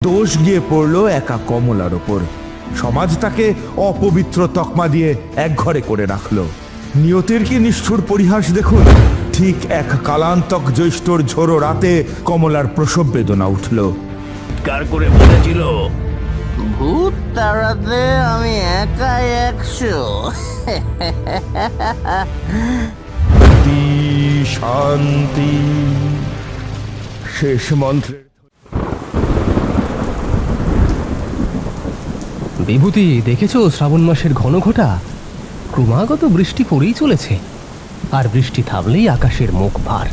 দোষ গিয়ে পড়লো একা কমলার ওপর। সমাজ তাকে অপবিত্র তকমা দিয়ে একঘরে করে রাখলো। নিয়তির কি নিষ্ঠুর পরিহাস দেখুন। ঠিক এক কালান্তক জ্যৈষ্ঠর ঝোড়ো রাতে কমলার প্রসব বেদনা উঠল। কার করে বলেছিল, ভূত তাড়াতে আমি একাই 100। শান্তি। শেষ মন্ত্রের বিভূতি, দেখেছো শ্রাবণ মাসের ঘন ঘটা? ক্রমাগত বৃষ্টি পড়েই চলেছে, আর বৃষ্টি থামলেই আকাশের মুখ ভার।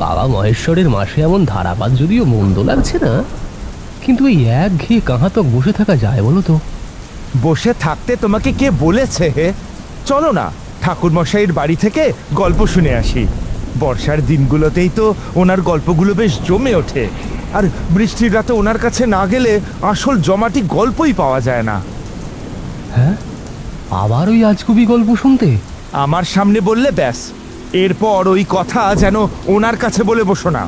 বাবা মহেশ্বরের মাসে এমন ধারাপাত যদিও মন্দ লাগছে না, কিন্তু এই একঘেয়ে কাহাতক বসে থাকা যায় বলো তো? বসে থাকতে তোমাকে কে বলেছে হে? চলো না ঠাকুর মশাইয়ের বাড়ি থেকে গল্প শুনে আসি। বর্ষার দিনগুলোতেই তো ওনার গল্পগুলো বেশ জমে ওঠে, আর বৃষ্টির রাতে ওনার কাছে না গেলে আসল জমাটি গল্পই পাওয়া যায় না। হ্যাঁ, আবার ওই আজগুবি গল্প শুনতে? আমার সামনে বললে ব্যাস, এরপর ওই কথা যেন ওনার কাছে বলে বসো না।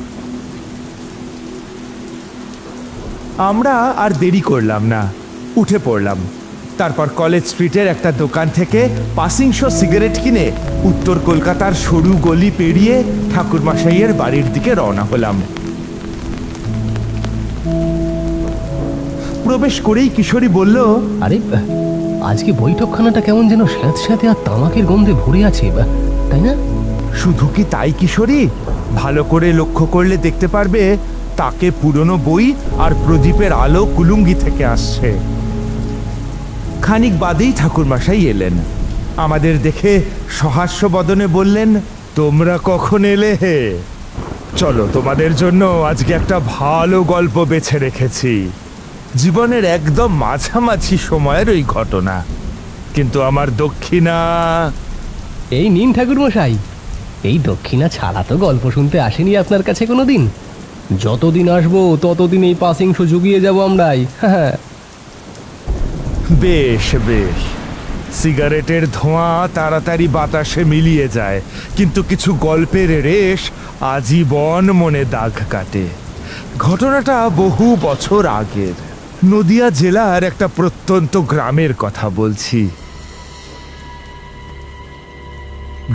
আমরা আর দেরি করলাম না, উঠে পড়লাম। তারপর কলেজ স্ট্রিটের একটা দোকান থেকে পাসিংশো সিগারেট কিনে উত্তর কলকাতার সরু গলি পেরিয়ে ঠাকুরমশাইয়ের বাড়ির দিকে রওনা হলাম। প্রবেশ করেই কিশোরী বলল, আরে আজকে বৈঠকখানাটা কেমন যেন স্যাঁতস্যাঁতে আর তামাকের গন্ধে ভরে আছে, তাই না? শুধু কি তাই কিশোরী? ভালো করে লক্ষ্য করলে দেখতে পারবে তাকে পুরনো বই আর প্রদীপের আলো কুলুঙ্গি থেকে আসছে। খানিক বাদেই ঠাকুরমশাই এলেন। আমাদের দেখে সহাস্য বদনে বললেন, তোমরা কখন এলে হে? চলো, তোমাদের জন্য আজকে একটা ভালো গল্প বেছে রেখেছি। জীবনের একদম মাঝামাঝি সময়ের ওই ঘটনা, কিন্তু আমার দক্ষিণা। এই নিন ঠাকুরমশাই, এই দক্ষিণা ছাড়া তো গল্প শুনতে আসেনি আপনার কাছে কোনোদিন। যতদিন আসবো ততদিন এই পাসিংশো জুগিয়ে যাব আমরাই। হ্যাঁ, বেশ বেশ। সিগারেটের ধোঁয়া তাড়াতাড়ি বাতাসে মিলিয়ে যায়, কিন্তু কিছু গল্পের রেশ আজীবন মনে দাগ কাটে। ঘটনাটা বহু বছর আগের। নদিয়া জেলার একটা প্রত্যন্ত গ্রামের কথা বলছি।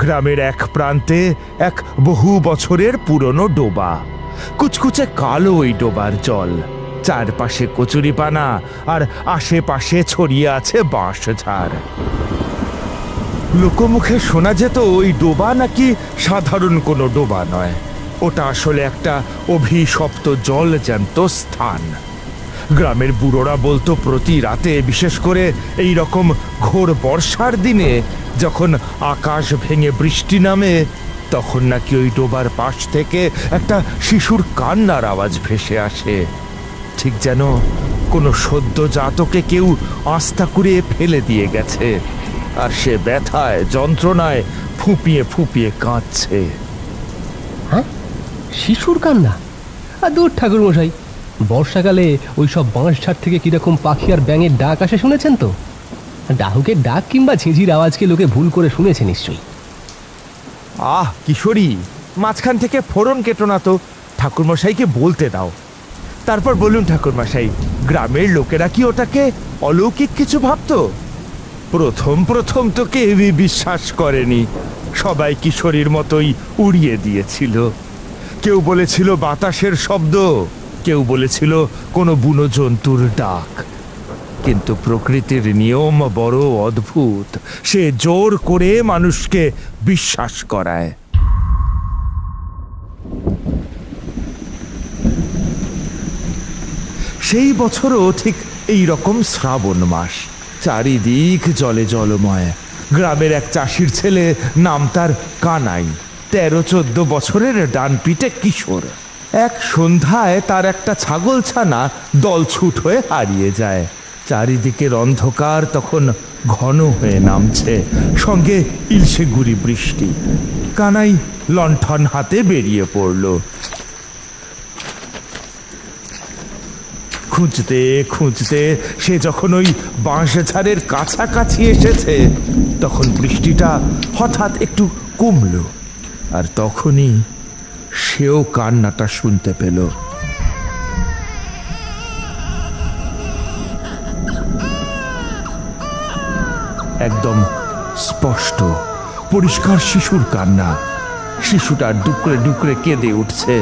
গ্রামের এক প্রান্তে এক বহু বছরের পুরনো ডোবা। কুচকুচে কালো ওই ডোবার জল, চারপাশে কচুরিপানা, আর আশেপাশে ছড়িয়ে আছে বাঁশঝাড়। লোকমুখে শোনা যেত ওই ডোবা নাকি সাধারণ কোনো ডোবা নয়, ওটা আসলে একটা অভিশপ্ত জলজ্যান্ত স্থান। গ্রামের বুড়োরা বলতো প্রতি রাতে, বিশেষ করে এই রকম ঘোর বর্ষার দিনে যখন আকাশ ভেঙে বৃষ্টি নামে, তখন নাকি ওই ডোবার পাশ থেকে একটা শিশুর কান্নার আওয়াজ ভেসে আসে, ঠিক যেন কোনো সদ্যজাতকে কেউ আস্থা করে ফেলে দিয়ে গেছে, আর সে ব্যথায় যন্ত্রণায় ফুঁপিয়ে ফুঁপিয়ে কাঁদছে। হ্যাঁ, শিশুর কান্না? আর দূর ঠাকুরমশাই, বর্ষাকালে ওই সব বাঁশঝাড় থেকে কিরকম পাখি আর ব্যাঙের ডাক আসে শুনেছেন তো? ডাহুকের ডাক কিংবা ঝিঁঝির আওয়াজকে লোকে ভুল করে শুনেছে নিশ্চয়ই। আহ কিশোরী, মাঝখান থেকে ফোড়ন কেটো না তো, ঠাকুরমশাইকে বলতে দাও। তারপর বলুন ঠাকুরমশাই, গ্রামের লোকেরা কি ওটাকে অলৌকিক কিছু ভাবতো? প্রথম প্রথম তো কেউই বিশ্বাস করেনি, সবাই কিশোরীর মতোই উড়িয়ে দিয়েছিল। কেউ বলেছিল বাতাসের শব্দ, কেউ বলেছিল কোনো বুনো জন্তুর ডাক। কিন্তু প্রকৃতির নিয়ম বড় অদ্ভুত, সে জোর করে মানুষকে বিশ্বাস করায়। সেই বছরও ঠিক এই রকম শ্রাবণ মাস, চারিদিক জলে জলময়। গ্রামের এক চাষির ছেলে, নাম তার কানাই, 13-14 বছরের ডানপিটে কিশোর। এক সন্ধ্যায় তার একটা ছাগল ছানা দলছুট হয়ে হারিয়ে যায়। চারিদিকের অন্ধকার তখন ঘন হয়ে নামছে, সঙ্গে ইলশে গুড়ি বৃষ্টি। কানাই লণ্ঠন হাতে বেরিয়ে পড়ল। খুঁজতে খুঁজতে সে যখন ওই বাঁশঝাড়ের কাছাকাছি এসেছে, তখন বৃষ্টিটা হঠাৎ একটু কমল, আর তখনই সেও কান্নাটা শুনতে পেল। একদম স্পষ্ট পরিষ্কার শিশুর কান্না। শিশুটা ডুকরে ডুকরে কেঁদে উঠছে।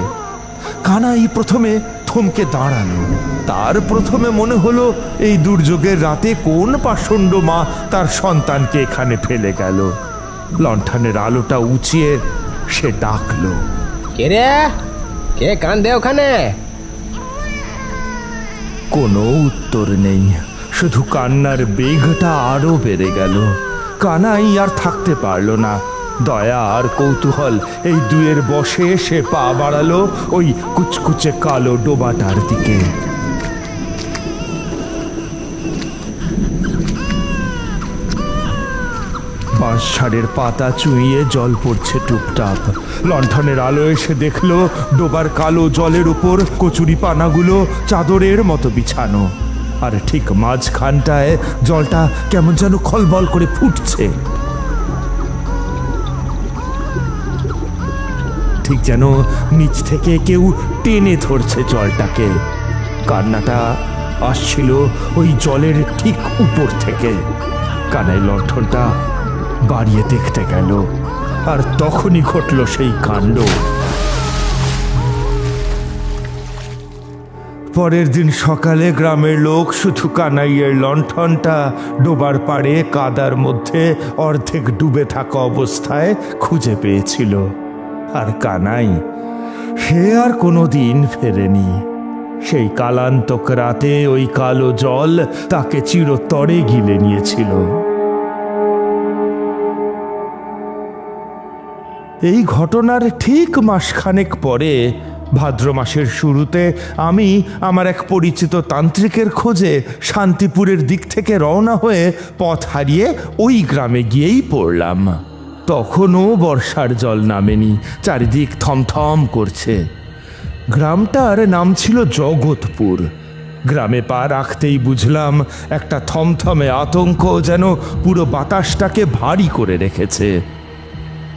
কানাই প্রথমে থমকে দাঁড়ালো। তার প্রথমে মনে হলো এই দুর্যোগের রাতে কোন পাষণ্ড মা তার সন্তানকে এখানে ফেলে গেল। লণ্ঠনের আলোটা উঁচিয়ে সে ডাকলো, কে রে? কে কান্দে ওখানে? কোনো উত্তর নেই, শুধু কান্নার বেগটা আরো বেড়ে গেল। কানাই আর থাকতে পারলো না। দয়া আর কৌতূহল এই দুয়ের বশে সে পা বাড়ালো ওই কুচকুচে কালো ডোবাটার দিকে। বাঁশঝাড়ের পাতা চুইয়ে জল পড়ছে টুপটাপ। লণ্ঠনের আলো এসে দেখলো ডোবার কালো জলের উপর কচুরি পানাগুলো চাদরের মতো বিছানো, আর ঠিক মাঝখানটায় জলটা কেমন যেন খলবল করে ফুটছে, ঠিক যেন নিচ থেকে কেউ টেনে ধরছে জলটাকে। কান্নাটা আসছিল ওই জলের ঠিক উপর থেকে। কানাই লণ্ঠনটা বাড়িয়ে দেখতে গেল, আর তখনই ঘটল সেই কাণ্ড। পরের দিন সকালে গ্রামের লোক শুধু কানাইয়ের লণ্ঠনটা ডোবার পাড়ে কাদার মধ্যে অর্ধেক ডুবে থাকা অবস্থায় খুঁজে পেয়েছিল। আর কানাই সে আর কোনো দিন ফেরেনি। সেই কালান্তক রাতে ওই কালো জল তাকে চিরতরে গিলে নিয়েছিল। এই ঘটনার ঠিক মাসখানেক পরে ভাদ্র মাসের শুরুতে আমি আমার এক পরিচিত তান্ত্রিকের খোঁজে শান্তিপুরের দিক থেকে রওনা হয়ে পথ হারিয়ে ওই গ্রামে গিয়েই পড়লাম। তখনও বর্ষার জল নামেনি, চারিদিক থমথম করছে। গ্রামটার নাম ছিল জগৎপুর। গ্রামে পা রাখতেই বুঝলাম একটা থমথমে আতঙ্ক যেন পুরো বাতাসটাকে ভারী করে রেখেছে।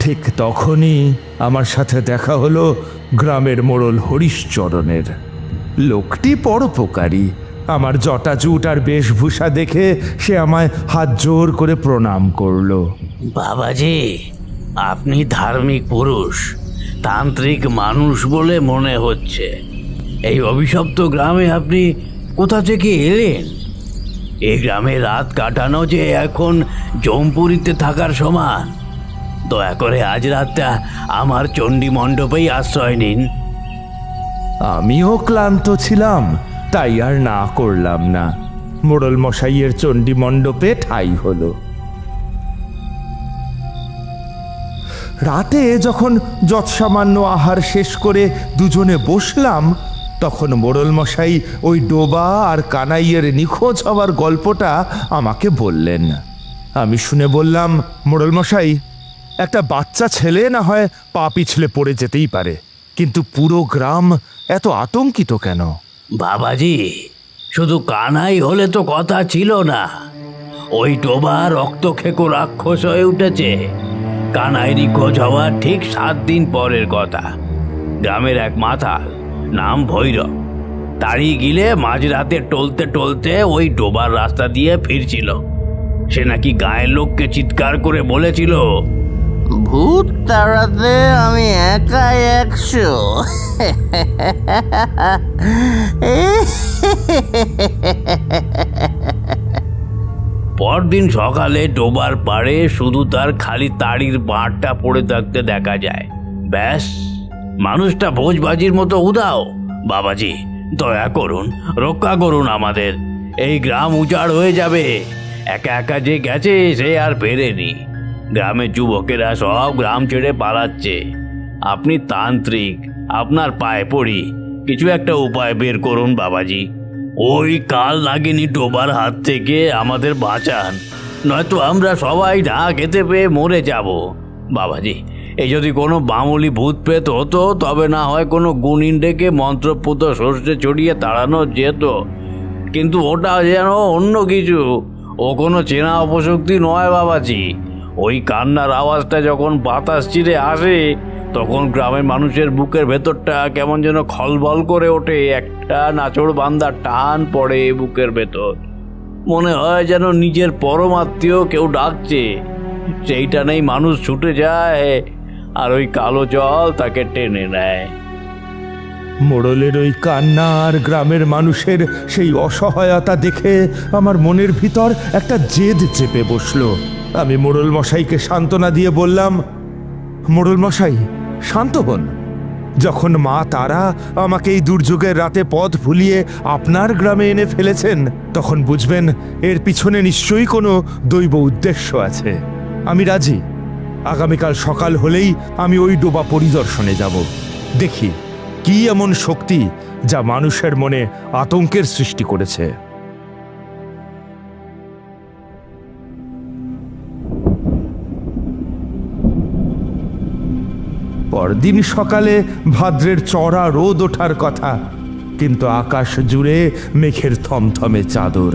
ঠিক তখনই আমার সাথে দেখা হলো গ্রামের মোড়ল হরিশচরণের। লোকটি পরোপকারী। আমার জটাজুট আর বেশভূষা দেখে সে আমায় হাত জোর করে প্রণাম করলো। বাবাজি, আপনি ধার্মিক পুরুষ, তান্ত্রিক মানুষ বলে মনে হচ্ছে। এই অভিশপ্ত গ্রামে আপনি কোথা থেকে এলেন? এই গ্রামে রাত কাটানো যে এখন জমপুরিতে থাকার সমান। দয়া করে আজ রাতটা আমার চণ্ডী মণ্ডপেই আশ্রয় নিন। আমিও ক্লান্ত ছিলাম, তাই আর না করলাম না। মোড়ল মশাইয়ের চণ্ডী মণ্ডপে ঠাঁই হলো। রাতে যখন যৎসামান্য আহার শেষ করে দুজনে বসলাম, তখন মোড়ল মশাই ওই ডোবা আর কানাইয়ের নিখোঁজ হওয়ার গল্পটা আমাকে বললেন। আমি শুনে বললাম, মোড়ল মশাই, একটা বাচ্চা ছেলে না হয় পা পিছলে পড়ে যেতেই পারে, কিন্তু পুরো গ্রাম এত আতঙ্কিত কেন? বাবাজি, শুধু কানাই হলে তো কথা ছিল না। ওই ডোবা রক্তখেকো রাক্ষস হয়ে উঠেছে। কানাই নিখোঁজ হওয়ার ঠিক 7 দিন পরের কথা। গ্রামের এক মাথাল, নাম ভৈরব, তাড়ি গিলে মাঝরাতে টলতে টলতে ওই ডোবার রাস্তা দিয়ে ফিরছিল। সে নাকি গায়ের লোককে চিৎকার করে বলেছিল, ভূত তাড়াতে আমি একাই 100। পরদিন সকালে ডোবার পাড়ে শুধু তার খালি তাড়ির বাঁটটা পড়ে থাকতে দেখা যায়। ব্যাস, মানুষটা ভোজবাজির মতো উদাও। বাবাজি, দয়া করুন, রক্ষা করুন আমাদের। এই গ্রাম উজাড় হয়ে যাবে। একা একা যে গেছে সে আর ফেরেনি। গ্রামের যুবকেরা সব গ্রাম ছেড়ে পালাচ্ছে। আপনি তান্ত্রিক, আপনার পায়ে পড়ি, কিছু একটা উপায় বের করুন বাবাজি। ওই কাল নাগিনী ডোবার হাত থেকে আমাদের বাঁচান, নয়তো আমরা সবাই ঢা খেতে পেয়ে মরে যাব। বাবাজি, এই যদি কোনো বামুলি ভূত প্রেত হতো তবে না হয় কোনো গুণিন ডেকে মন্ত্রপুত সর্ষে ছড়িয়ে তাড়ানো যেত, কিন্তু ওটা যেন অন্য কিছু। ও কোনো চেনা অপশক্তি নয় বাবাজি। ওই কান্নার আওয়াজটা যখন বাতাস চিরে আসে তখন গ্রামের মানুষের বুকের ভেতরটা কেমন যেন খলবল করে ওঠে। একটা নাচড় বান্দার টান পড়ে বুকের ভেতর। মনে হয় যেন নিজের পরমাত্মীয় কেউ ডাকছে। সেইটা নেই মানুষ ছুটে যায়, আর ওই কালো জল তাকে টেনে নেয়। মোড়লের ওই কান্না আর গ্রামের মানুষের সেই অসহায়তা দেখে আমার মনের ভিতর একটা জেদ চেপে বসলো। আমি মোড়ল মশাইকে সান্ত্বনা দিয়ে বললাম, মোড়ল মশাই শান্ত হন। যখন মা তারা আমাকে এই দুর্যোগের রাতে পথ ভুলিয়ে আপনার গ্রামে এনে ফেলেছেন, তখন বুঝবেন এর পিছনে নিশ্চয়ই কোনো দৈব উদ্দেশ্য আছে। আমি রাজি। আগামীকাল সকাল হলেই আমি ওই ডোবা পরিদর্শনে যাব। দেখি কি এমন শক্তি যা মানুষের মনে আতঙ্কের সৃষ্টি করেছে। পরদিন সকালে ভাদ্রের চড়া রোদ ওঠার কথা, কিন্তু আকাশ জুড়ে মেঘের থমথমে চাদর।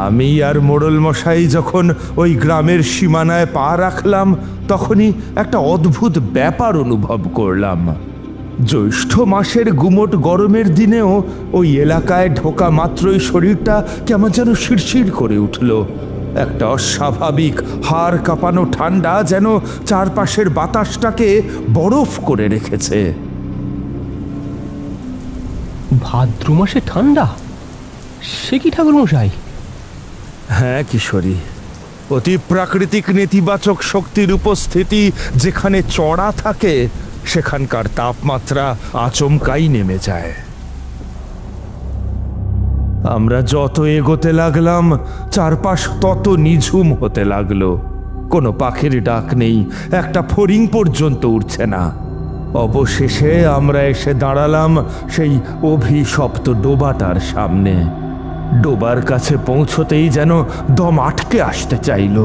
আমি আর মোড়ল মশাই যখন ওই গ্রামের সীমানায় পা রাখলাম, তখনই একটা অদ্ভুত ব্যাপার অনুভব করলাম। জ্যৈষ্ঠ মাসের গুমোট গরমের দিনেও ওই এলাকায় ঢোকা মাত্রই শরীরটা কেমন যেন শিরশির করে উঠল। একটা অস্বাভাবিক হাড় কাঁপানো ঠান্ডা যেন চারপাশের বাতাসটাকে বরফ করে রেখেছে। ভাদ্র মাসে ঠান্ডা? সে কি ঠাকুরমশাই? হ্যাঁ কিশোরী, অতি প্রাকৃতিক নেতিবাচক শক্তির উপস্থিতি যেখানে চড়া থাকে, সেখানকার তাপমাত্রা আচমকাই নেমে যায়। আমরা যত এগোতে লাগলাম, চারপাশ তত নিঝুম হতে লাগলো। কোনো পাখির ডাক নেই, একটা ফড়িং পর্যন্ত উঠছে না। অবশেষে আমরা এসে দাঁড়ালাম সেই অভিশপ্ত ডোবাটার সামনে। ডোবার কাছে পৌঁছতেই যেন দম আটকে আসতে চাইল।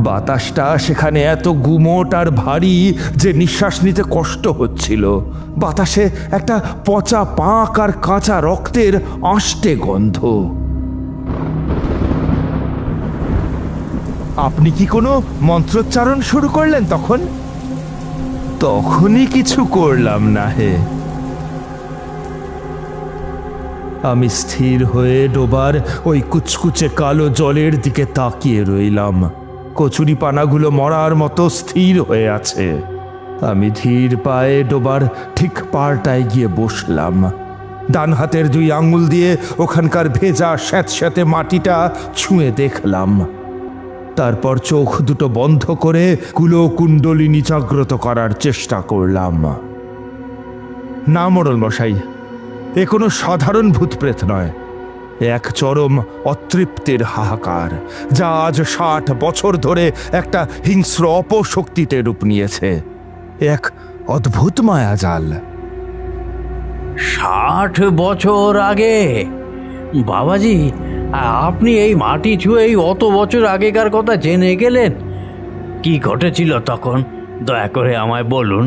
বাতাসটা সেখানে এত গুমোট আর ভারী যে নিঃশ্বাস নিতে কষ্ট হচ্ছিল। বাতাসে একটা পচা পাঁক আর কাঁচা রক্তের আষ্টে গন্ধ। আপনি কি কোনো মন্ত্রোচ্চারণ শুরু করলেন তখন? তখনই কিছু করলাম না হে। আমি স্থির হয়ে ডোবার ওই কুচকুচে কালো জলের দিকে তাকিয়ে রইলাম। কচুরি পানাগুলো মরার মতো স্থির হয়ে আছে। আমি ধীর পায়ে ডোবার ঠিক পাড়টায় গিয়ে বসলাম। ডান হাতের 2 আঙ্গুল দিয়ে ওখানকার ভেজা স্যাঁতস্যাঁতে মাটিটা ছুঁয়ে দেখলাম। তারপর চোখ দুটো বন্ধ করে কুলকুণ্ডলিনী জাগ্রত করার চেষ্টা করলাম। না মোড়ল মশাই, এ কোনো সাধারণ ভূতপ্রেত নয়। এক চরম অতৃপ্তির হাহাকার, যা আজ 60 বছর ধরে একটা হিংস্র অপশক্তিতে রূপ নিয়েছে। এক অদ্ভুত মায়াজাল। 60 বছর আগে? বাবাজি, আপনি এই মাটি ছুঁয়েই অত বছর আগেকার কথা জেনে গেলেন? কি ঘটেছিল তখন, দয়া করে আমায় বলুন।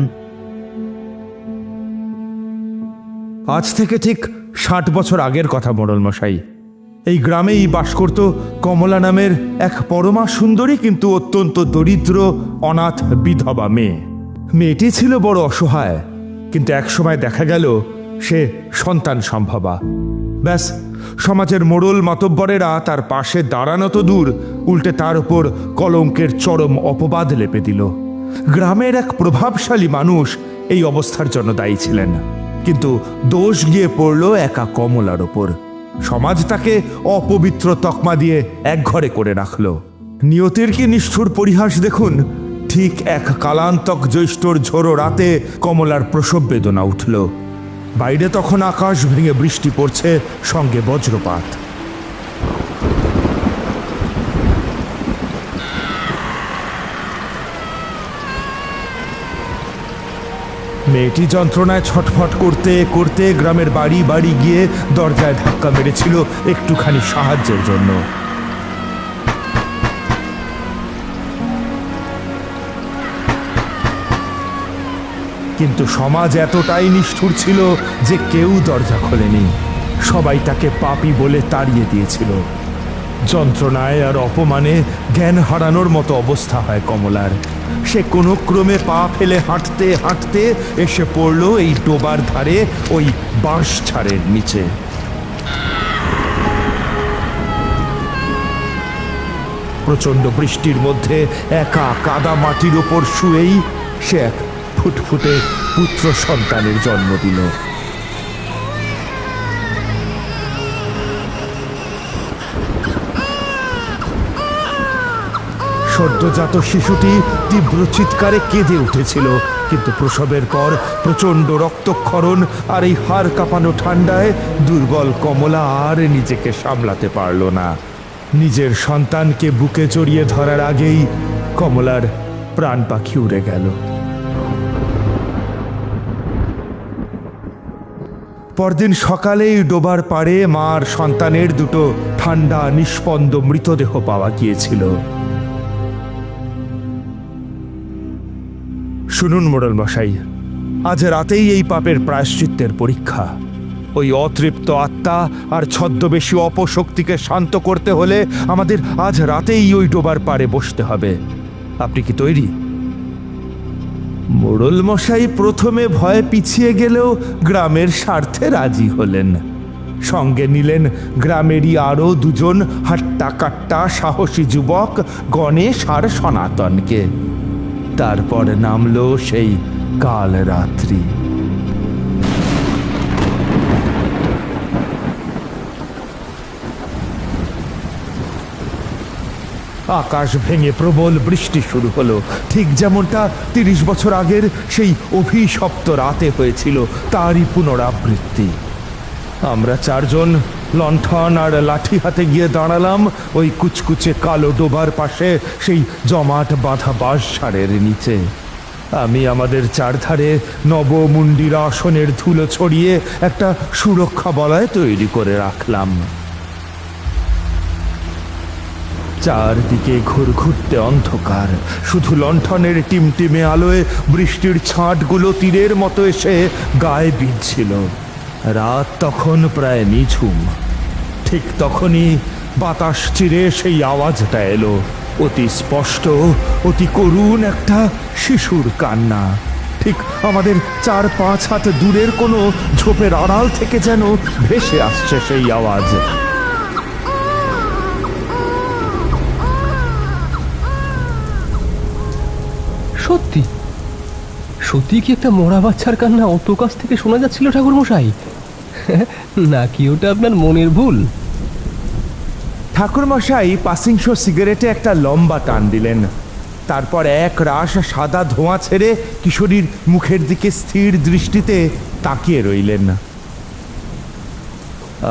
আজ থেকে ঠিক 60 বছর আগের কথা মোড়ল মশাই। এই গ্রামেই বাস করত কমলা নামের এক পরমা সুন্দরী কিন্তু অত্যন্ত দরিদ্র অনাথ বিধবা মেয়ে। মেয়েটি ছিল বড় অসহায়, কিন্তু একসময় দেখা গেল সে সন্তান সম্ভবা। ব্যাস, সমাজের মোড়ল মাতব্বরেরা তার পাশে দাঁড়ানো তো দূর, উল্টে তার উপর কলঙ্কের চরম অপবাদ লেপে দিল। গ্রামের এক প্রভাবশালী মানুষ এই অবস্থার জন্য দায়ী ছিলেন, কিন্তু দোষ গিয়ে পড়ল একা কমলার ওপর। সমাজ তাকে অপবিত্র তকমা দিয়ে একঘরে করে রাখল। নিয়তির কি নিষ্ঠুর পরিহাস দেখুন। ঠিক এক কালান্তক জ্যৈষ্ঠর ঝোড়ো রাতে কমলার প্রসব বেদনা উঠল। বাইরে তখন আকাশ ভেঙে বৃষ্টি পড়ছে, সঙ্গে বজ্রপাত। মেয়েটি যন্ত্রণায় ছটফট করতে করতে গ্রামের বাড়ি বাড়ি গিয়ে দরজায় ধাক্কা মেরেছিল একটুখানি সাহায্যের জন্য। কিন্তু সমাজ এতটাই নিষ্ঠুর ছিল যে কেউ দরজা খোলেনি। সবাই তাকে পাপী বলে তাড়িয়ে দিয়েছিল। যন্ত্রণায় আর অপমানে জ্ঞান হারানোর মতো অবস্থা হয় কমলার। সে কোনো ক্রমে পা ফেলে হাঁটতে হাঁটতে এসে পড়ল এই ডোবার ধারে ওই বাঁশ ছাড়ের নিচে। প্রচণ্ড বৃষ্টির মধ্যে একা কাদা মাটির ওপর শুয়েই সে এক ফুটফুটে পুত্র সন্তানের জন্ম দিল। সদ্যজাত শিশুটি তীব্র চিৎকারে কেঁদে উঠেছিল, কিন্তু প্রসবের পর প্রচণ্ড রক্তক্ষরণ আর এই হাড় কাঁপানো ঠান্ডায় দুর্বল কমলা আর নিজেকে সামলাতে পারল না। নিজের সন্তানকে বুকে জড়িয়ে ধরার আগেই কমলার প্রাণ পাখি উড়ে গেল। পরদিন সকালেই ডোবার পাড়ে মার সন্তানের দুটো ঠান্ডা নিষ্পন্দ মৃতদেহ পাওয়া গিয়েছিল। শুনুন মোড়ল মশাই, আজ রাতেই এই পাপের প্রায়শ্চিত্তের পরীক্ষা। ওই অতৃপ্ত আত্মা আর ছদ্মবেশী অপশক্তিকে শান্ত করতে হলে আমাদের আজ রাতেই ওই ডোবার পাড়ে বসতে হবে। আপনি কি তৈরি? মোড়ল মশাই প্রথমে ভয়ে পিছিয়ে গেলেও গ্রামের স্বার্থে রাজি হলেন। সঙ্গে নিলেন গ্রামেরই আরও দুজন হাট্টা কাট্টা সাহসী যুবক, গণেশ আর সনাতনকে। তারপর নামলো সেই কাল রাত্রি। আকাশ ভেঙে প্রবল বৃষ্টি শুরু হলো, ঠিক যেমনটা 30 বছর আগের সেই অভিশপ্ত রাতে হয়েছিল, তারই পুনরাবৃত্তি। আমরা চারজন লণ্ঠন আর লাঠি হাতে গিয়ে দাঁড়ালাম ওই কুচকুচে কালো ডোবার পাশে, সেই জমাট বাঁধা বাঁশঝাড়ের নিচে। আমি আমাদের চারধারে নবমুন্ডির আসনের ধুলো ছড়িয়ে একটা সুরক্ষা বলয় তৈরি করে রাখলাম। চারদিকে ঘুরঘুরতে অন্ধকার, শুধু লণ্ঠনের টিমটিমে আলোয় বৃষ্টির ছাঁটগুলো তীরের মতো এসে গায়ে বিঁধছিল। রাত তখন প্রায় নিঝুম। ঠিক তখনই বাতাস চিরে সেই আওয়াজটা এলো, অতি স্পষ্ট, অতি করুণ একটা শিশুর কান্না। ঠিক আমাদের 4-5 হাত দূরের কোনো ঝোপের আড়াল থেকে যেন ভেসে আসছে সেই আওয়াজ। সত্যি সত্যি কি একটা মরা বাচ্চার কান্না অত কাছ থেকে শোনা যাচ্ছিল ঠাকুর মশাই? নাকি ওটা আপনার মনের ভুল? ঠাকুর মশাই পাসিং শো সিগারেটে একটা লম্বা টান দিলেন, তারপর এক রাশ সাদা ধোঁয়া ছেড়ে কিশোরীর মুখের দিকে স্থির দৃষ্টিতে তাকিয়ে রইলেন।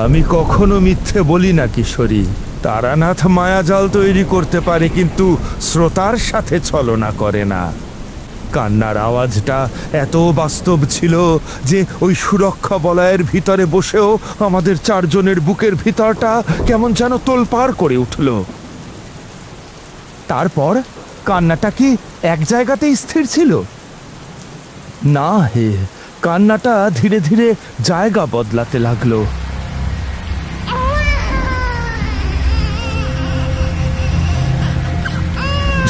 আমি কখনো মিথ্যে বলি না কিশোরী। তারানাথ মায়াজাল তৈরি করতে পারে, কিন্তু শ্রোতার সাথে ছলনা করে না। কান্নার আওয়াজটা এত বাস্তব ছিল যে ওই সুরক্ষা বলয়ের ভিতরে বসেও আমাদের চারজনের বুকের ভিতরটা কেমন যেন তোলপাড় করে উঠল। তারপর কান্নাটা কি এক জায়গাতেই স্থির ছিল? না হে, কান্নাটা ধীরে ধীরে জায়গা বদলাতে লাগলো।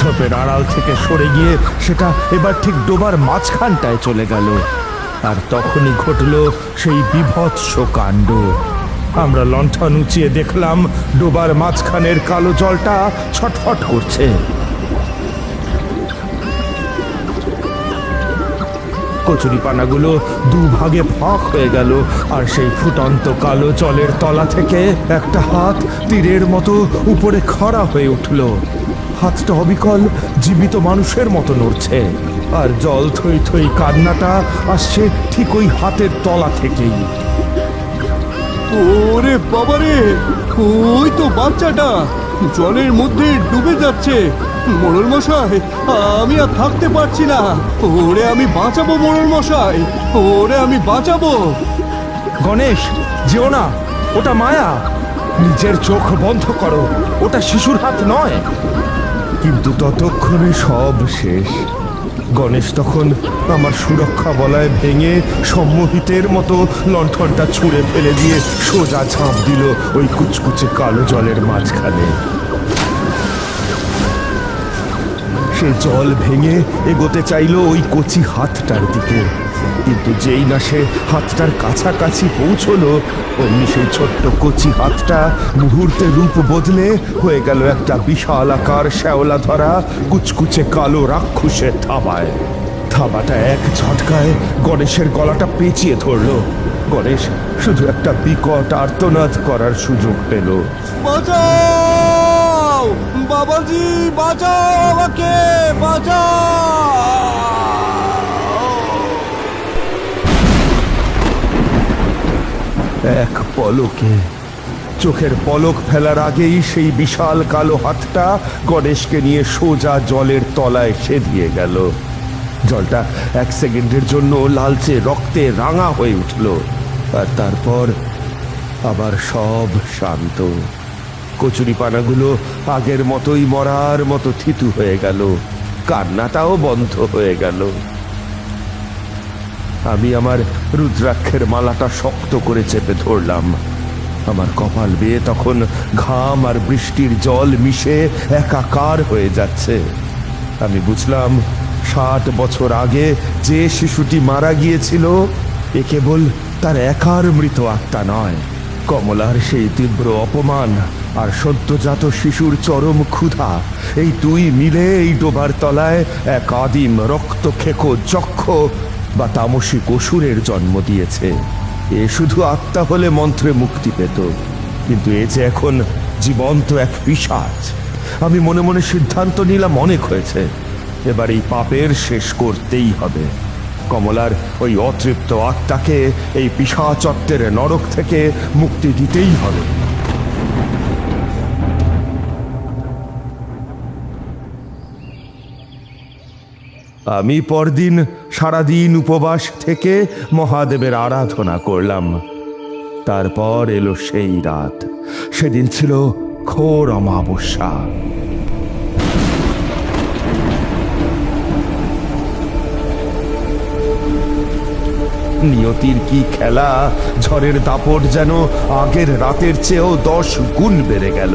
ঝোপের আড়াল থেকে সরে গিয়ে সেটা এবার ঠিক ডোবার মাঝখানটায় চলে গেল। আর তখনই ঘটল সেই বীভৎস কাণ্ড। আমরা লণ্ঠন উঁচিয়ে দেখলাম ডোবার মাঝখানের কালো জলটা ছটফট করছে। কচুরিপানাগুলো দুভাগে ফাঁক হয়ে গেল, আর সেই ফুটন্ত কালো জলের তলা থেকে একটা হাত তীরের মতো উপরে খড়া হয়ে উঠল। হাতটা অবিকল জীবিত মানুষের মতো নড়ছে, আর জল থই থই কান্নাটা আসছে ঠিক ওই হাতের তলা থেকেই। ওরে বাবারে, ওই তো বাচ্চাটা জলের মধ্যে ডুবে যাচ্ছে। মোড়ল মশাই, আমি আর থাকতে পারছি না। ওরে আমি বাঁচাবো মোড়ল মশাই, ওরে আমি বাঁচাবো। গণেশ, যেও না, ওটা মায়া। নিজের চোখ বন্ধ করো, ওটা শিশুর হাত নয়। কিন্তু ততক্ষণে সব শেষ। গণেশ তখন আমার সুরক্ষা বলয় ভেঙে সম্মোহিতের মতো লণ্ঠনটা ছুঁড়ে ফেলে দিয়ে সোজা ঝাঁপ দিল ওই কুচকুচে কালো জলের মাঝখানে। সে জল ভেঙে এগোতে চাইল ওই কচি হাতটার দিকে, কিন্তু যেই না সে হাতটার কাছাকাছি পৌঁছলো, অমনি সেই ছোট্ট কচি হাতটা মুহূর্তে রূপ বদলে হয়ে গেল একটা বিশাল আকার শ্যাওলা ধরা কুচকুচে কালো রাক্ষসের থাবায়। থাবাটা এক ঝটকায় গণেশের গলাটা পেঁচিয়ে ধরলো। গণেশ শুধু একটা বিকট আর্তনাদ করার সুযোগ পেল। বাঁচাও বাবাজি, বাঁচাও আমাকে, বাঁচাও! এক পলকে, চোখের পলক ফেলার আগেই সেই বিশাল কালো হাতটা গণেশকে নিয়ে সোজা জলের তলায় এসে দিয়ে গেল। জলটা এক সেকেন্ডের জন্য লালচে রক্তে রাঙা হয়ে উঠল, আর তারপর আবার সব শান্ত। কচুরিপানাগুলো আগের মতোই মরার মতো থিতু হয়ে গেল, কান্নাটাও বন্ধ হয়ে গেল। আমি আমার রুদ্রাক্ষের মালাটা শক্ত করে চেপে ধরলাম। আমার কপাল বেয়ে তখন ঘাম আর বৃষ্টির জল মিশে একাকার হয়ে যাচ্ছে। আমি বুঝলাম 60 বছর আগে যে শিশুটি মারা গিয়েছিল, এ কেবল তার একার মৃত আত্মা নয়, কমলার সেই তীব্র অপমান আর সদ্যজাত শিশুর চরম ক্ষুধা, এই দুই মিলে এই ডোবার তলায় এক আদিম রক্তখেকো যক্ষ বা তামসিক অসুরের জন্ম দিয়েছে। এ শুধু আত্মা হলে মন্ত্রে মুক্তি পেত, কিন্তু এ যে এখন জীবন্ত এক পিশাচ। আমি মনে মনে সিদ্ধান্ত নিলাম, অনেক হয়েছে, এবার এই পাপের শেষ করতেই হবে। কমলার ওই অতৃপ্ত আত্মাকে এই পিশাচত্বের নরক থেকে মুক্তি দিতেই হবে। আমি পরদিন সারাদিন উপবাস থেকে মহাদেবের আরাধনা করলাম। তারপর এলো সেই রাত। সেদিন ছিল ঘোর অমাবস্যা। নিয়তির কি খেলা! ঝড়ের দাপট যেন আগের রাতের চেয়েও 10 গুণ বেড়ে গেল।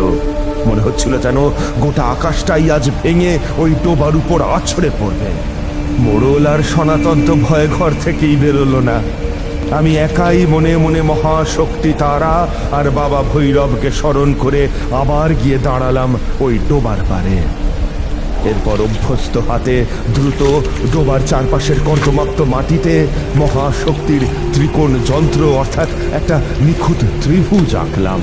মনে হচ্ছিল যেন গোটা আকাশটাই আজ ভেঙে ওই ডোবার উপর আছড়ে পড়বে। মোড়ল আর সনাতন তো ভয়ে ঘর থেকেই বেরোলো না। আমি একাই মনে মনে মহাশক্তি তারা আর বাবা ভৈরবকে স্মরণ করে আবার গিয়ে দাঁড়ালাম ওই ডোবার পারে। এরপর অভ্যস্ত হাতে দ্রুত ডোবার চারপাশের কর্দমাক্ত মাটিতে মহাশক্তির ত্রিকোণ যন্ত্র অর্থাৎ একটা নিখুঁত ত্রিভুজ আঁকলাম।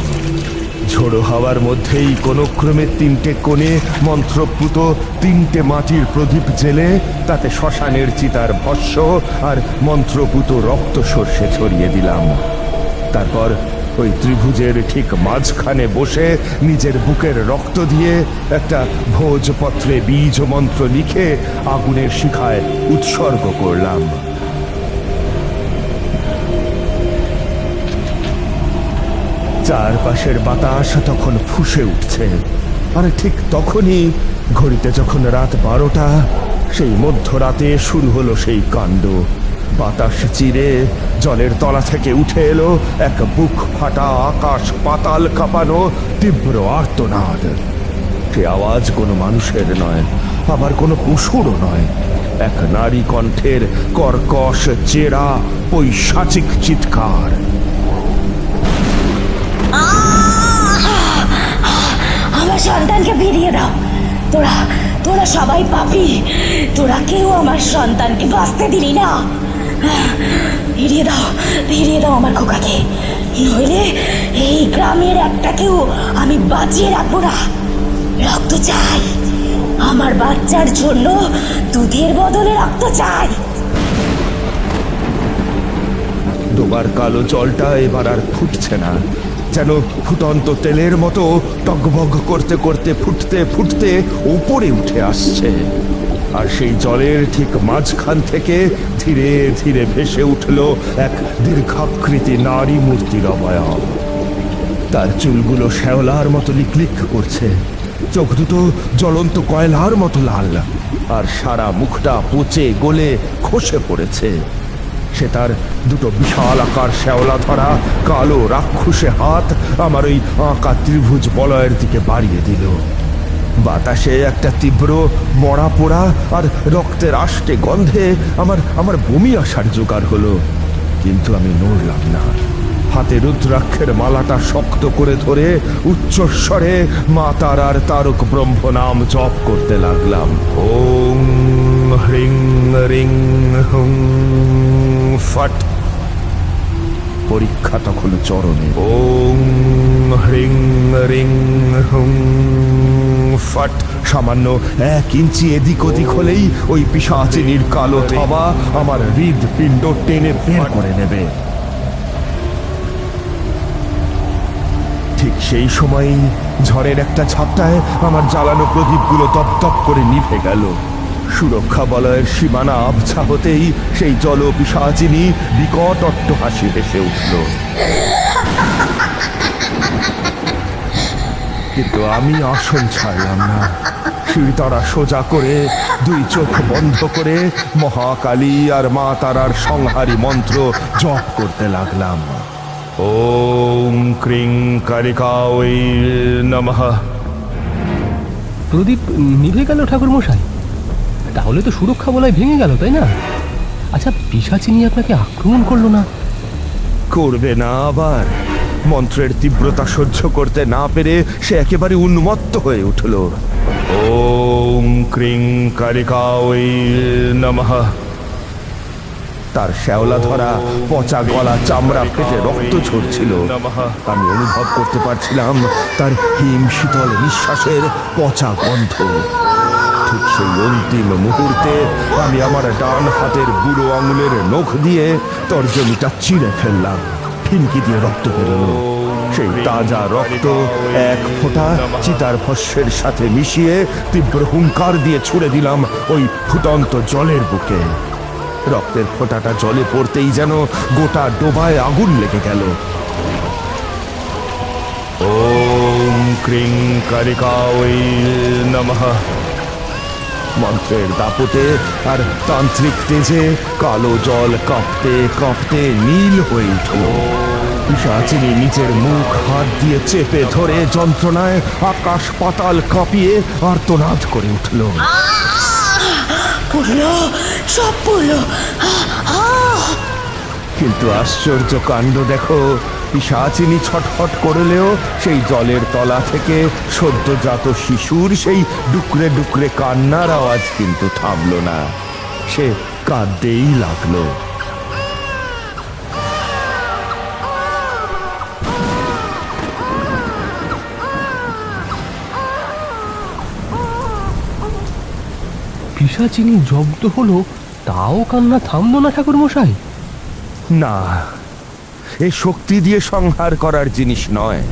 ঝোড়ো হাওয়ার মধ্যেই কোনো ক্রমে 3টে কোণে মন্ত্রপুত 3টে মাটির প্রদীপ জেলে তাতে শ্মশানের চিতার ভস্য আর মন্ত্রপুত রক্ত সর্ষে ছড়িয়ে দিলাম। তারপর ওই ত্রিভুজের ঠিক মাঝখানে বসে নিজের বুকের রক্ত দিয়ে একটা ভোজপত্রে বীজ মন্ত্র লিখে আগুনের শিখায় উৎসর্গ করলাম। চারপাশের বাতাস তখন ফুঁসে উঠছে, আর ঠিক তখনই ঘড়িতে যখন রাত 12টা, সেই মধ্যরাতে শুরু হলো সেই কাণ্ড। বাতাস চিরে জলের তলা থেকে উঠে এলো এক বুক ফাটা আকাশ পাতাল কাঁপানো তীব্র আর্তনাদ। সে আওয়াজ কোনো মানুষের নয়, আবার কোনো পশুরও নয়। এক নারী কণ্ঠের কর্কশ চেরা পৈশাচিক চিৎকার। আমার সন্তানকে ফিরিয়ে দাও। তোরা তোরা সবাই পাপী। তোরা কেউ আমার সন্তানকে বাঁচতে দিলি না। ফিরিয়ে দাও আমার খোকাকে, নইলে এই গ্রামের একটাকেও আমি বাঁচিয়ে রাখবো না। রক্ত চাই, আমার বাচ্চার জন্য দুধের বদলে রক্ত চাই। ডোবার কালো জলটা এবার আর ফুটছে না, যেন ফুটন্ত তেলের মতো টগবগ করতে করতে ফুটতে ফুটতে উপরে উঠে আসছে। আর সেই জলের ঠিক মাঝখান থেকে ধীরে ধীরে ভেসে উঠল এক দীর্ঘাকৃতি নারী মূর্তির অবয়ব। তার চুলগুলো শ্যাওলার মতো লিকলিক করছে, চোখ দুটো জ্বলন্ত কয়লার মতো লাল, আর সারা মুখটা পচে গলে খসে পড়েছে। সে তার দুটো বিশাল আকার শ্যাওলা ধরা কালো রাক্ষসে হাত আমার ওই আঁকা ত্রিভুজ বলয়ের দিকে বাড়িয়ে দিল। বাতাসে একটা তীব্র মরা পোড়া আর রক্তের আষ্টে গন্ধে আমার বমি আসার জোগাড় হলো, কিন্তু আমি নড়লাম না। হাতে রুদ্রাক্ষের মালাটা শক্ত করে ধরে উচ্চস্বরে মা তারার তারক ব্রহ্ম নাম জপ করতে লাগলাম। ওং হ্রিং রিং হুং ফট। পরীক্ষা তখন চরমে। ওং হ্রিং রিং হুং ফট। সামান্য 1 ইঞ্চি এদিক ওদিক হলেই ওই পিশাচিনীর কালো থাবা আমার হৃদপিণ্ড টেনে বের করে নেবে। ঠিক সেই সময়ই ঝড়ের একটা ঝাপটায় আমার জ্বালানো প্রদীপগুলো দপদপ করে নিভে গেল। সুরক্ষা বলয়ের সীমানা আবছা হতেই সেই জল পিশাচিনী বিকট অট্টহাসি হেসে উঠল। কিন্তু আমি আসন ছাড়লাম না। শিরদাঁড়া সোজা করে 2 চোখ বন্ধ করে মহাকালী আর মা তারার সংহারী মন্ত্র জপ করতে লাগলাম। ওম ক্রিং কালিকায় নমঃ। প্রদীপ নিভে গেল ঠাকুর মশাই? তাহলে তো সুরক্ষা বলয় ভেঙে গেল, তাই না? আচ্ছা, পিশাচিনী আপনাকে আক্রমণ করলো না? করবে না আবার? মন্ত্রের তীব্রতা সহ্য করতে না পেরে সে একেবারে উন্মত্ত হয়ে উঠল। ওম ক্রিং কালিকায় নমঃ। তার শ্যাওলা ধরা পচা গলা চামড়া ফেটে রক্ত ঝরছিল। আমি অনুভব করতে পারছিলাম তার হিম শীতল নিঃশ্বাসের পচা গন্ধ। ঠিক সেই অন্তিম মুহূর্তে আমি আমার ডান হাতের বুড়ো আঙুলের নখ দিয়ে তর্জনীটা চিড়ে ফেললাম। ফিনকি দিয়ে রক্ত বেরোলো। সেই তাজা রক্ত 1 ফোঁটা চিতার ভস্যের সাথে মিশিয়ে তীব্র হুঙ্কার দিয়ে ছুড়ে দিলাম ওই ফুটন্ত জলের বুকে। রক্তের ফোঁটাটা জলে পড়তেই যেন গোটা ডোবায় আগুন লেগে গেল। ওম ক্রিং কালিকায় নমঃ। মন্ত্রের দাপটে আর তান্ত্রিক তেজে কালো জল কাঁপতে কাঁপতে নীল হয়ে উঠল। পিশাচিনী নিজের মুখ হাত দিয়ে চেপে ধরে যন্ত্রণায় আকাশ পাতাল কাঁপিয়ে আর্তনাদ করে উঠল। পুরলো, সব পুরলো। কিন্তু আশ্চর্য কাণ্ড দেখো, পিশাচিনী ছটফট করলেও সেই জলের তলা থেকে সদ্যজাত শিশুর সেই ডুকরে ডুকরে কান্নার আওয়াজ কিন্তু থামল না। সে কাঁদতেই লাগলো। পিশাচিনী জব্দ হলো, তাও কান্না থামলো না ঠাকুর মশাই? না, এ শক্তি দিয়ে সংহার করার জিনিস নয়।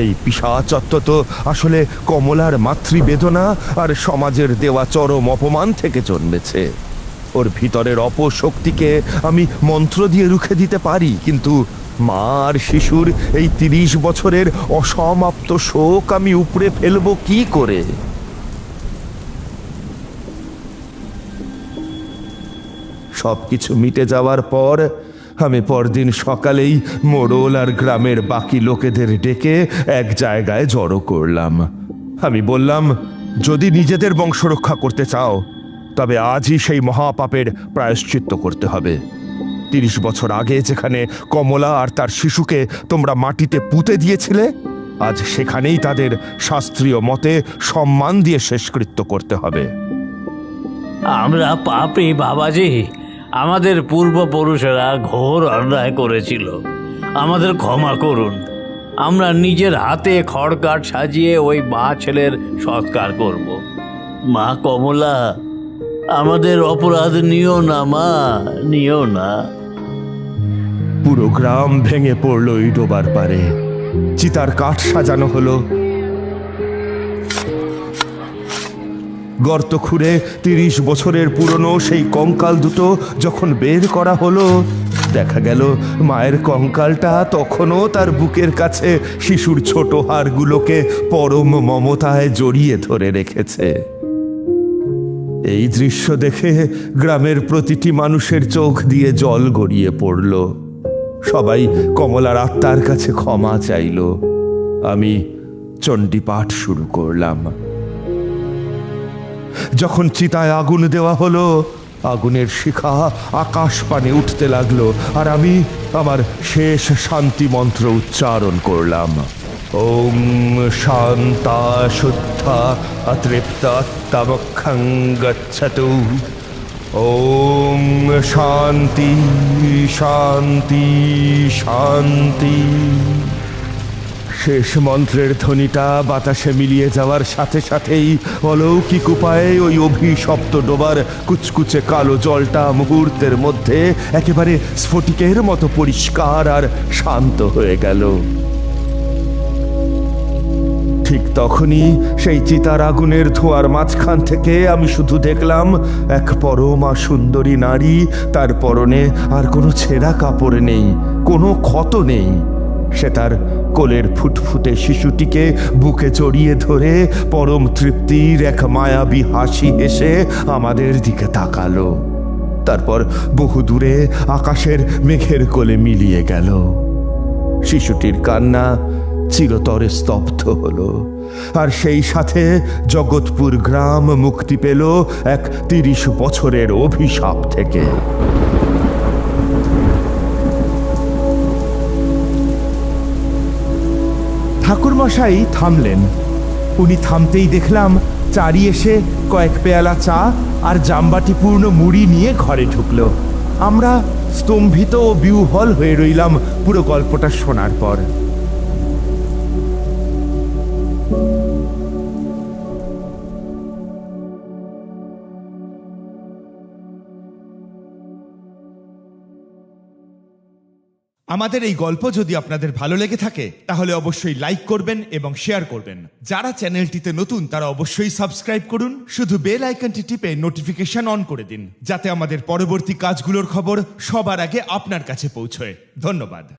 এই পিশাচত্ব তো আসলে কমলার মাতৃবেদনা আর সমাজের দেওয়া চরম অপমান থেকে জন্মেছে। ওর ভিতরের অপশক্তিকে আমি মন্ত্র দিয়ে রুখে দিতে পারি, কিন্তু মা আর শিশুর এই 30 বছরের অসমাপ্ত শোক আমি উপড়ে ফেলবো কি করে? সবকিছু মিটে যাওয়ার পর আমি পরদিন সকালেই মোড়ল আর গ্রামের বাকি লোকেদের ডেকে এক জায়গায় জড়ো করলাম। আমি বললাম, যদি নিজেদের বংশ রক্ষা করতে চাও তবে আজই সেই মহাপাপের প্রায়শ্চিত্ত করতে হবে। 30 বছর আগে যেখানে কমলা আর তার শিশুকে তোমরা মাটিতে পুঁতে দিয়েছিলে, আজ সেখানেই তাদের শাস্ত্রীয় মতে সম্মান দিয়ে শেষকৃত্য করতে হবে। আমরা পাপী বাবাজি। আমাদের পূর্বপুরুষেরা ঘোর অন্যায় করেছিল, আমাদের ক্ষমা করুন। আমরা নিজের হাতে খড়কাঠ সাজিয়ে ওই মা ছেলের সৎকার করব। মা কমলা, আমাদের অপরাধ নিও না মা, নিও না। পুরো গ্রাম ভেঙে পড়লো এই ডোবার পারে। চিতার কাঠ সাজানো হলো। গর্ত খুঁড়ে 30 বছরের পুরনো সেই কঙ্কাল দুটো যখন বের করা হলো, দেখা গেল মায়ের কঙ্কালটা তখনও তার বুকের কাছে শিশুর ছোট হাড়গুলোকে পরম মমতায় জড়িয়ে ধরে রেখেছে। এই দৃশ্য দেখে গ্রামের প্রতিটি মানুষের চোখ দিয়ে জল গড়িয়ে পড়ল। সবাই কমলার আত্মার কাছে ক্ষমা চাইল। আমি চণ্ডীপাঠ শুরু করলাম। যখন চিতায় আগুন দেওয়া হলো, আগুনের শিখা আকাশ পানে উঠতে লাগলো, আর আমি আমার শেষ শান্তি মন্ত্র উচ্চারণ করলাম। ওম শান্তা শুদ্ধা অতৃপ্তা তমক্ষং গচ্ছতু। ওম শান্তি শান্তি শান্তি। শেষ মন্ত্রের ধ্বনিটা বাতাসে মিলিয়ে যাওয়ার সাথে সাথেই অলৌকিক উপায়ে ওই অভিশপ্ত ডোবার কুচকুচে কালো জলটা মুহূর্তের মধ্যে একেবারে স্ফটিকের মতো পরিষ্কার আর শান্ত হয়ে গেল। ঠিক তখনই সেই চিতার আগুনের ধোঁয়ার মাঝখান থেকে আমি শুধু দেখলাম এক পরমা সুন্দরী নারী, তার পরনে আর কোনো ছেঁড়া কাপড় নেই, কোনো ক্ষত নেই। সে তার কোলের ফুটফুটে শিশুটিকে বুকে জড়িয়ে ধরে পরম তৃপ্তির এক মায়াবী হাসি হেসে আমাদের দিকে তাকালো। তারপর বহু দূরে আকাশের মেঘের কোলে মিলিয়ে গেল। শিশুটির কান্না চিরতরে স্তব্ধ হলো, আর সেই সাথে জগৎপুর গ্রাম মুক্তি পেল এক ৩০ বছরের অভিশাপ থেকে। ঠাকুরমশাই থামলেন। উনি থামতেই দেখলাম চারি এসে কয়েক পেয়ালা চা আর জামবাটিপূর্ণ মুড়ি নিয়ে ঘরে ঢুকলো। আমরা স্তম্ভিত ও বিহ্বল হয়ে রইলাম পুরো গল্পটা শোনার পর। আমাদের এই গল্প যদি আপনাদের ভালো লেগে থাকে তাহলে অবশ্যই লাইক করবেন এবং শেয়ার করবেন। যারা চ্যানেলটিতে নতুন তারা অবশ্যই সাবস্ক্রাইব করুন। শুধু বেল আইকনটি টিপে নোটিফিকেশন অন করে দিন, যাতে আমাদের পরবর্তী কাজগুলোর খবর সবার আগে আপনার কাছে পৌঁছয়। ধন্যবাদ।